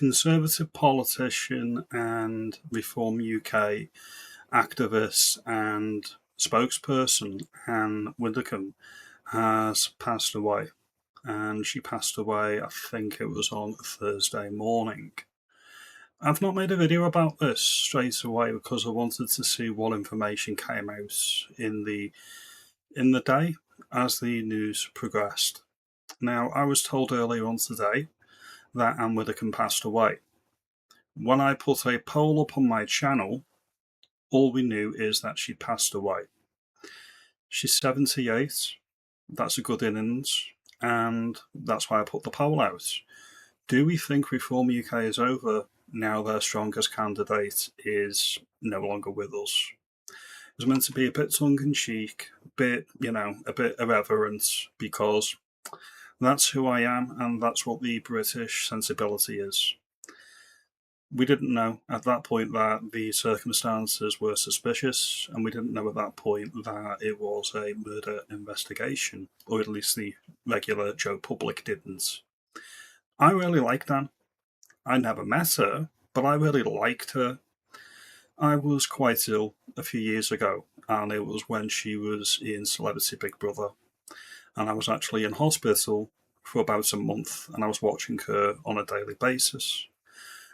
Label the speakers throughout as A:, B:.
A: Conservative politician and Reform UK activist and spokesperson Ann Widdecombe has passed away. And she passed away, I think it was on Thursday morning. I've not made a video about this straight away because I wanted to see what information came out in the day as the news progressed. Now, I was told earlier on today that Ann Widdecombe passed away. When I put a poll up on my channel, all we knew is that she passed away. She's 78. That's a good innings, and that's why I put the poll out. Do we think Reform UK is over now their strongest candidate is no longer with us? It was meant to be a bit tongue-in-cheek, a bit irreverent, because that's who I am, and that's what the British sensibility is. We didn't know at that point that the circumstances were suspicious, and we didn't know at that point that it was a murder investigation, or at least the regular Joe public didn't. I really liked Anne. I never met her, but I really liked her. I was quite ill a few years ago, and it was when she was in Celebrity Big Brother, and I was actually in hospital for about a month, and I was watching her on a daily basis.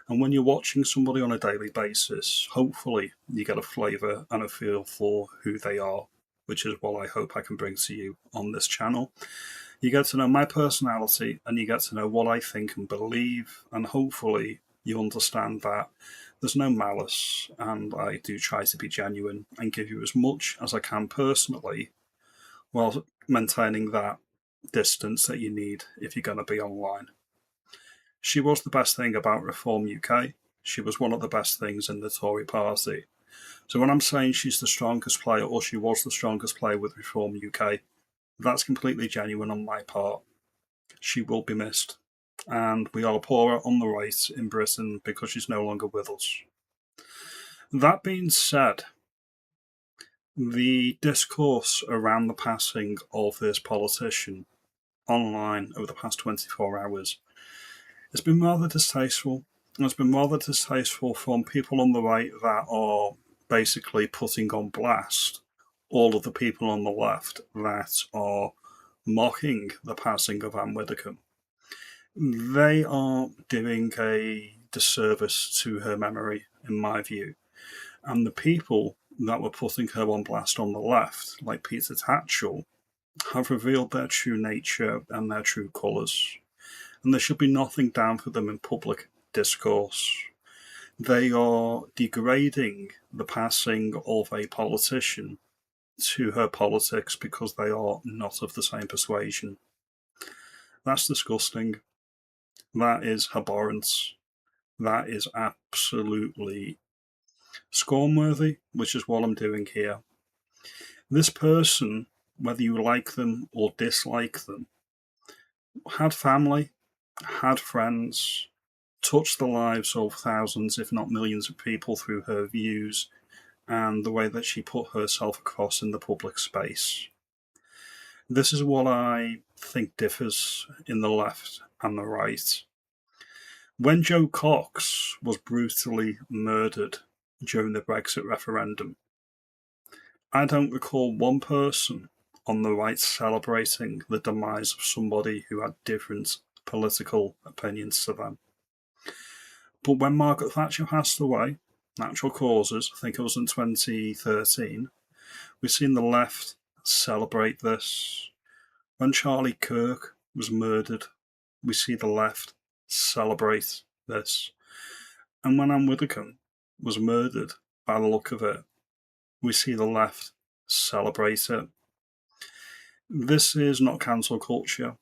A: And when you're watching somebody on a daily basis, hopefully you get a flavour and a feel for who they are, which is what I hope I can bring to you on this channel. You get to know my personality, and you get to know what I think and believe, and hopefully you understand that there's no malice, and I do try to be genuine and give you as much as I can personally, while maintaining that distance that you need if you're going to be online. She was the best thing about Reform UK. She was one of the best things in the Tory party. So when I'm saying she's the strongest player, or she was the strongest player with Reform UK, that's completely genuine on my part. She will be missed. And we are poorer on the right in Britain because she's no longer with us. That being said, the discourse around the passing of this politician online over the past 24 hours has been rather distasteful. It's been rather distasteful from people on the right that are basically putting on blast all of the people on the left that are mocking the passing of Ann Widdecombe. They are doing a disservice to her memory, in my view. And the people that were putting her on blast on the left, like Peter Tatchell, have revealed their true nature and their true colours. And there should be nothing down for them in public discourse. They are degrading the passing of a politician to her politics because they are not of the same persuasion. That's disgusting. That is abhorrent. That is absolutely scornworthy, which is what I'm doing here. This person, whether you like them or dislike them, had family, had friends, touched the lives of thousands, if not millions of people through her views and the way that she put herself across in the public space. This is what I think differs in the left and the right. When Joe Cox was brutally murdered during the Brexit referendum, I don't recall one person on the right celebrating the demise of somebody who had different political opinions to them. But when Margaret Thatcher passed away, natural causes, I think it was in 2013, we've seen the left celebrate this. When Charlie Kirk was murdered, we see the left celebrate this. And when Ann Widdecombe was murdered, by the look of it, we see the left celebrate it. This is not cancel culture.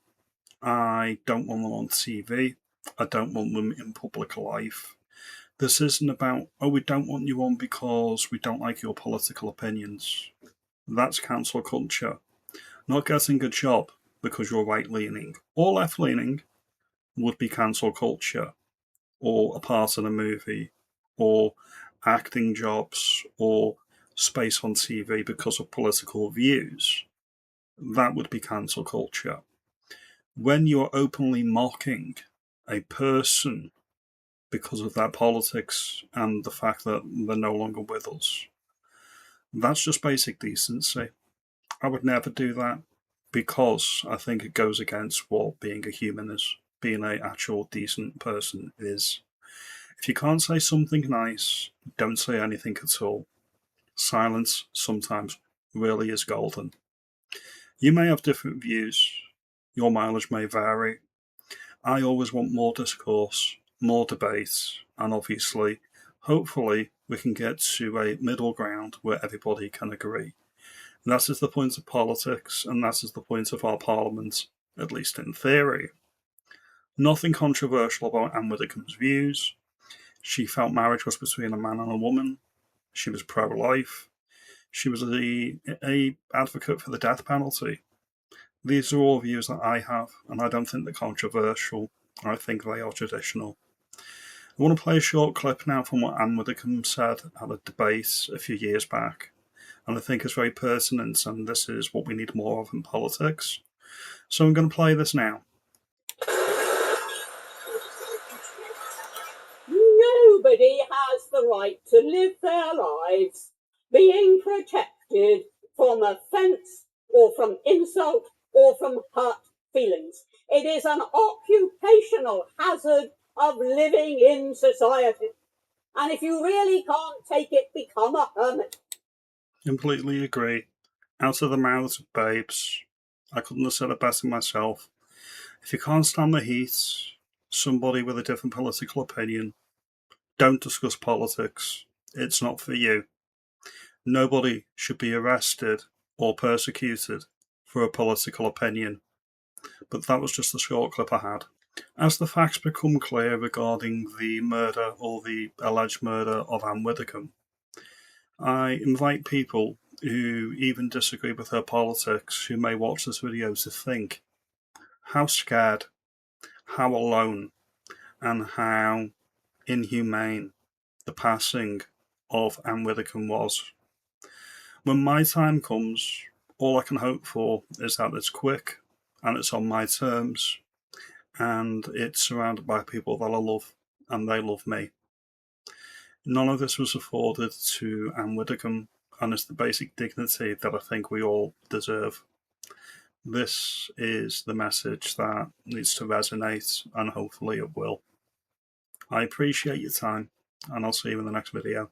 A: I don't want them on TV. I don't want them in public life. This isn't about, we don't want you on because we don't like your political opinions. That's cancel culture. Not getting a job because you're right-leaning or left-leaning would be cancel culture, or a part in a movie, or acting jobs, or space on TV because of political views. That would be cancel culture. When you're openly mocking a person because of their politics and the fact that they're no longer with us. That's just basic decency. I would never do that because I think it goes against what being a human is, being an actual decent person is. If you can't say something nice, don't say anything at all. Silence sometimes really is golden. You may have different views, your mileage may vary. I always want more discourse, more debate, and obviously, hopefully, we can get to a middle ground where everybody can agree. And that is the point of politics, and that is the point of our parliament, at least in theory. Nothing controversial about Ann Widdecombe's views. She felt marriage was between a man and a woman. She was pro-life. She was a advocate for the death penalty. These are all views that I have, and I don't think they're controversial. I think they are traditional. I want to play a short clip now from what Ann Widdecombe said at a debate a few years back, and I think it's very pertinent, and this is what we need more of in politics. So I'm going to play this now.
B: Nobody has the right to live their lives being protected from offence or from insult or from hurt feelings. It is an occupational hazard of living in society. And if you really can't take it, become a hermit.
A: Completely agree. Out of the mouths of babes. I couldn't have said it better myself. If you can't stand the heat, somebody with a different political opinion, don't discuss politics. It's not for you. Nobody should be arrested or persecuted for a political opinion. But that was just the short clip I had. As the facts become clear regarding the murder or the alleged murder of Ann Widdecombe, I invite people who even disagree with her politics, who may watch this video, to think how scared, how alone, and how inhumane the passing of Ann Widdecombe was. When my time comes, all I can hope for is that it's quick and it's on my terms and it's surrounded by people that I love and they love me. None of this was afforded to Ann Widdecombe, and it's the basic dignity that I think we all deserve. This is the message that needs to resonate, and hopefully it will. I appreciate your time, and I'll see you in the next video.